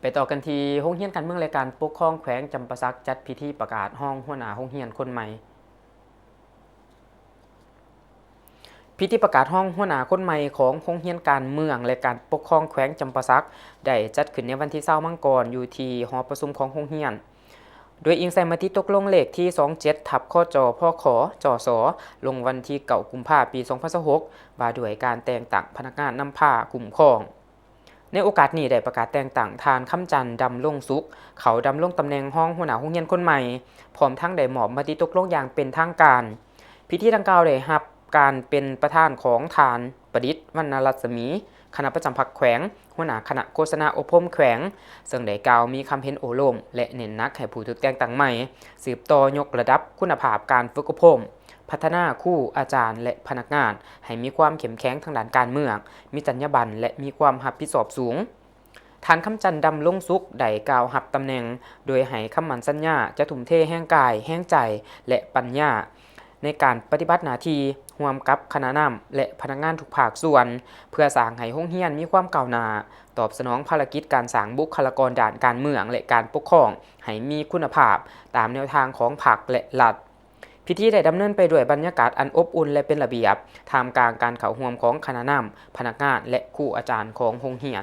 ไปต่อกันที่โรงเรียนการเมืองและการปกครองแขวงจำปาสักจัดพิธีประกาศห้องหัวหน้าโรงเรียนคนใหม่พิธีประกาศห้องหัวหน้าคนใหม่ของโรงเรียนการเมืองและการปกครองแขวงจำปาสักได้จัดขึ้นในวันที่20มังกรอยู่ที่หอประชุมของโรงเรียนโดยอิงใส่มติตกลงเลขที่27ทับข้อจพขจสลงวันที่9กุมภาพันธ์ปี2026ว่าด้วยการแต่งตั้งพนักงานนำพาคุ้มครองในโอกาสนี้ได้ประกาศแต่งตั้งทานคำจันทร์ดำรงสุขเขาดำรงตำแหน่งห้องหัวหน้าโรงเรียนคนใหม่พร้อมทั้งได้มอบมติตกลงอย่างเป็นทางการพิธีดังกล่าวได้รับการเป็นประธานของทานประดิษฐ์วรรณรัศมีคณะประจำพรรคแขวงหัวหน้าคณะโฆษณาอบรมแขวงซึ่งได้กล่าวมีคำเห็นโอโลมและเน้นหนักให้ผู้ถูกแต่งตั้งใหม่สืบต่อยกระดับคุณภาพการฝึกอบรมพัฒนาครูอาจารย์และพนักงานให้มีความเข้มแข็งทางด้านการเมืองมีจรรยาบรรณและมีความรับผิดชอบสูงทานคำจันทร์ดำรงสุขได้กล่าวรับตำแหน่งโดยให้คำมั่นสัญญาจะทุ่มเทแห่งกายแห่งใจและปัญญาในการปฏิบัติหน้าที่ร่วมกับคณะนำและพนักงานทุกภาคส่วนเพื่อสร้างให้โรงเรียนมีความก้าวหน้าตอบสนองภารกิจการสร้างบุคลากรด้านการเมืองและการปกครองให้มีคุณภาพตามแนวทางของพรรคและรัฐพิธีได้ดำเนินไปด้วยบรรยากาศอันอบอุ่นและเป็นระเบียบท่ามกลางการเข้าร่วมของคณะนำพนักงานและครูอาจารย์ของโรงเรียน